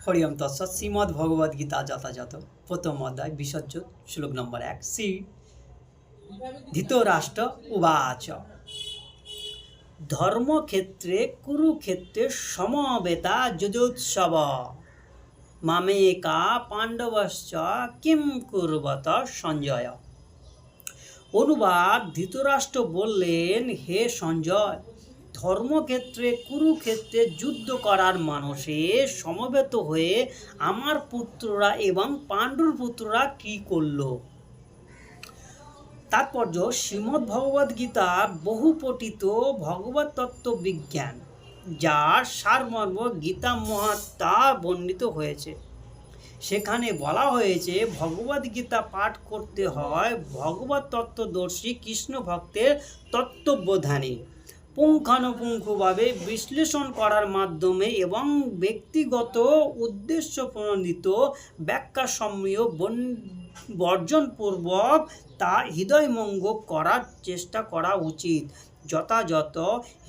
হরিওম তৎসৎ। শ্রীমদ্ ভগবদ গীতা যথাযথ প্রথম অধ্যায় বিসর্জন শ্লোক নম্বর 1। শ্রী ধৃতরাষ্ট্র উবাচ ধর্মক্ষেত্রে কুরুক্ষেত্রে সমবেতা যুজোৎসব মামেকা পাণ্ডবশ্চ কিম কুর্বত সঞ্জয়। অনুবাদ: ধৃতরাষ্ট্র বললেন, হে সঞ্জয়, ধর্মক্ষেত্রে কুরুক্ষেত্রে যুদ্ধ করার মানসে সমবেত হয়ে আমার পুত্ররা এবং পাণ্ডুর পুত্ররা কি করল। তাৎপর্য: শ্রীমদ্ ভগবদ গীতা বহু পঠিত ভগবত তত্ত্ব বিজ্ঞান, যার সারমর্ম গীতা মহাত্মা বর্ণিত হয়েছে। সেখানে বলা হয়েছে, ভগবদ গীতা পাঠ করতে হয় ভগবত তত্ত্বদর্শী কৃষ্ণ ভক্তের তত্ত্ববোধানে পুঙ্খানুপুঙ্খভাবে বিশ্লেষণ করার মাধ্যমে এবং ব্যক্তিগত উদ্দেশ্য প্রণোদিত ব্যাখ্যা সমূহ বর্জনপূর্বক তা হৃদয়ঙ্গম করার চেষ্টা করা উচিত। যথাযথ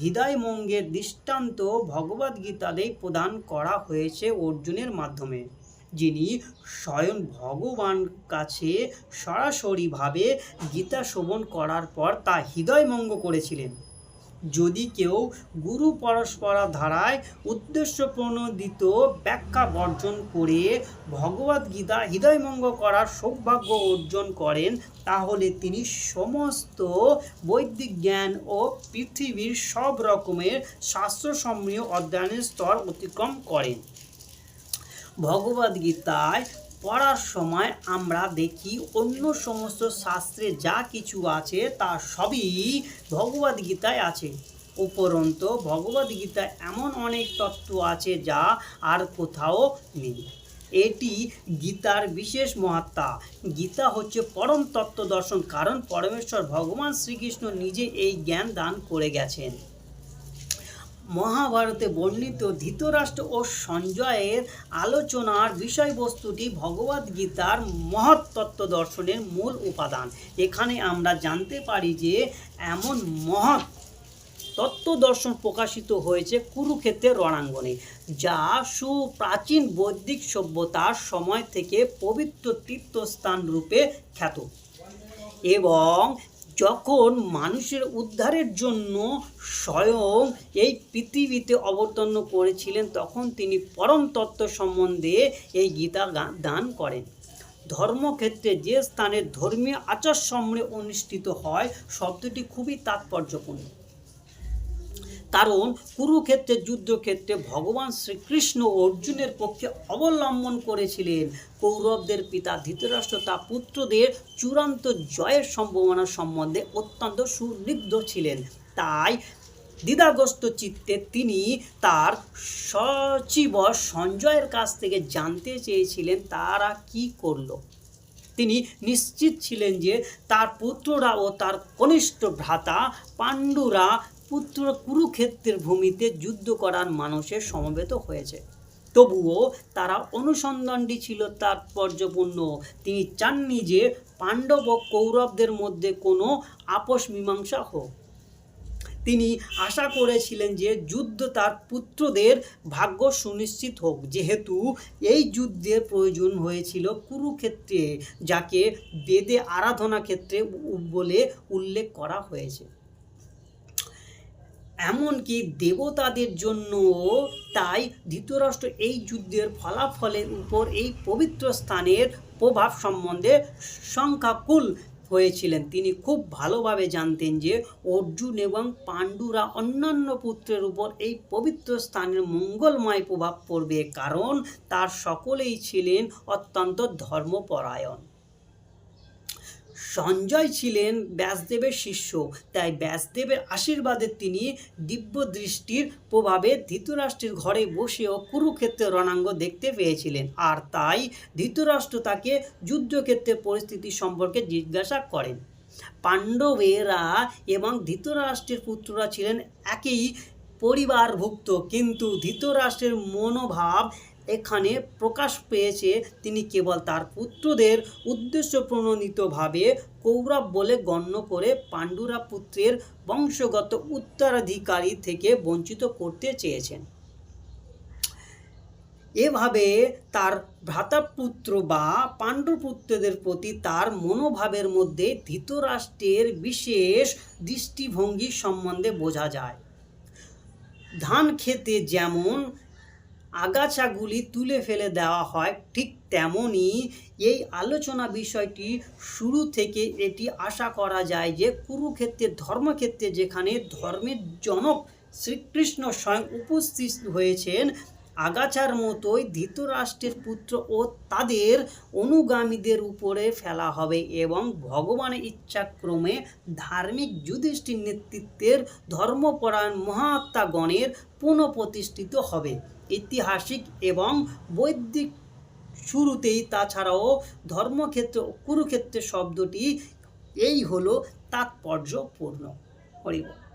হৃদয়ঙ্গমের দৃষ্টান্ত ভগবদ্গীতাতেই প্রদান করা হয়েছে অর্জুনের মাধ্যমে, যিনি স্বয়ং ভগবান কাছে সরাসরিভাবে গীতা শ্রবণ করার পর তা হৃদয়ঙ্গম করেছিলেন। যদি কেউ গুরু পরস্পরা ধারায় উদ্দেশ্য প্রণোদিত ব্যাখ্যা বর্জন করে ভগবদ্গীতা হৃদয়ঙ্গম করার সৌভাগ্য অর্জন করেন, তাহলে তিনি সমস্ত বৈদিক জ্ঞান ও পৃথিবীর সব রকমের শাস্ত্রসমূহ অধ্যয়নের স্তর অতিক্রম করেন। ভগবদ্গীতায় পড়ার সময় আমরা দেখি অন্য সমস্ত শাস্ত্রে যা কিছু আছে তা সবই ভগবদ্গীতায় আছে। উপরন্তু ভগবদ্গীতায় এমন অনেক তত্ত্ব আছে যা আর কোথাও নেই। এটি গীতার বিশেষ মহাত্মা। গীতা হচ্ছে পরম তত্ত্ব দর্শন, কারণ পরমেশ্বর ভগবান শ্রীকৃষ্ণ নিজে এই জ্ঞান দান করে গেছেন। মহাভারতে বর্ণিত ধৃতরাষ্ট্র ও সঞ্জয়ের আলোচনার বিষয়বস্তুটি ভগবদ্গীতার মহৎ তত্ত্ব দর্শনের মূল উপাদান। এখানে আমরা জানতে পারি যে এমন মহৎ তত্ত্ব দর্শন প্রকাশিত হয়েছে কুরুক্ষেত্রের রণাঙ্গনে, যা সুপ্রাচীন বৈদিক সভ্যতার সময় থেকে পবিত্র তীর্থস্থান রূপে খ্যাত, এবং যখন মানুষের উদ্ধারের জন্য স্বয়ং এই পৃথিবীতে অবতীর্ণ করেছিলেন, তখন তিনি পরম তত্ত্ব সম্বন্ধে এই গীতা দান করেন। ধর্মক্ষেত্রে যে স্থানে ধর্মীয় আচারসমূহ অনুষ্ঠিত হয় শব্দটি খুবই তাৎপর্যপূর্ণ, কারণ কুরুক্ষেত্রের যুদ্ধক্ষেত্রে ভগবান শ্রীকৃষ্ণ অর্জুনের পক্ষে অবলম্বন করেছিলেন। কৌরবদের পিতা ধৃতরাষ্ট্র তার পুত্রদের চূড়ান্ত জয়ের সম্ভাবনা সম্বন্ধে অত্যন্ত সুনিগ্ধ ছিলেন। তাই দ্বিধাগ্রস্ত চিত্তে তিনি তার সচিব সঞ্জয়ের কাছ থেকে জানতে চেয়েছিলেন তারা কি করল। তিনি নিশ্চিত ছিলেন যে তার পুত্ররা ও তার কনিষ্ঠ ভ্রাতা পাণ্ডুরা কুরুক্ষেত্রের ভূমিতে যুদ্ধ করার মানসে সমবেত হয়েছে। তবুও তারা অনুসন্ধানটি ছিল তাৎপর্যপূর্ণ। তিনি চাননি যে পাণ্ডব ও কৌরবদের মধ্যে কোনো আপোষ মীমাংসা হোক। তিনি আশা করেছিলেন যে যুদ্ধ তার পুত্রদের ভাগ্য সুনিশ্চিত হোক, যেহেতু এই যুদ্ধের প্রয়োজন হয়েছিল কুরুক্ষেত্রে, যাকে বেদে আরাধনা ক্ষেত্রে বলে উল্লেখ করা হয়েছে, এমনকি দেবতাদের জন্য। তাই ধৃতরাষ্ট্র এই যুদ্ধের ফলাফলের উপর এই পবিত্র স্থানের প্রভাব সম্বন্ধে শঙ্কাকুল হয়েছিলেন। তিনি খুব ভালোভাবে জানতেন যে অর্জুন এবং পাণ্ডুরা অন্যান্য পুত্রের উপর এই পবিত্র স্থানের মঙ্গলময় প্রভাব পড়বে, কারণ তার সকলেই ছিলেন অত্যন্ত ধর্মপরায়ণ। সঞ্জয় ছিলেন ব্যাসদেবের শিষ্য, তাই ব্যাসদেবের আশীর্বাদে তিনি দিব্য দৃষ্টির প্রভাবে ধৃতরাষ্ট্রের ঘরে বসেও কুরুক্ষেত্রের রণাঙ্গ দেখতে পেয়েছিলেন, আর তাই ধৃতরাষ্ট্র তাকে যুদ্ধক্ষেত্রের পরিস্থিতি সম্পর্কে জিজ্ঞাসা করেন। পাণ্ডবেরা এবং ধৃতরাষ্ট্রের পুত্ররা ছিলেন একই পরিবারভুক্ত, কিন্তু ধৃতরাষ্ট্রের মনোভাব এখানে প্রকাশ পেয়েছে। তিনি কেবল তার পুত্রদের উদ্দেশ্য প্রণোদিতভাবে কৌরব বলে গণ্য করে পাণ্ডুরা পুত্রের বংশগত উত্তরাধিকারী থেকে বঞ্চিত করতে চেয়েছেন। এভাবে তার ভ্রাতাপুত্র বা পাণ্ডবপুত্রদের প্রতি তার মনোভাবের মধ্যে ধৃতরাষ্ট্রের বিশেষ দৃষ্টিভঙ্গি সম্বন্ধে বোঝা যায়। ধান খেতে যেমন আগাছাগুলি তুলে ফেলে দেওয়া হয়, ঠিক তেমনই এই আলোচনা বিষয়টি শুরু থেকে এটি আশা করা যায় যে কুরুক্ষেত্রের ধর্মক্ষেত্রে যেখানে ধর্মের জনক শ্রীকৃষ্ণ স্বয়ং উপস্থিত হয়েছেন, আগাছার মতোই ধৃতরাষ্ট্রের পুত্র ও তাদের অনুগামীদের উপরে ফেলা হবে এবং ভগবানের ইচ্ছাক্রমে ধার্মিক যুধিষ্ঠির নেতৃত্বের ধর্মপরায়ণ মহাত্মাগণের পুনঃপ্রতিষ্ঠিত হবে। ঐতিহাসিক এবং বৈদিক শুরুতেই তাছাড়াও ধর্মক্ষেত্র ও কুরুক্ষেত্রের শব্দটি এই হলো তাৎপর্যপূর্ণ। হরি বল।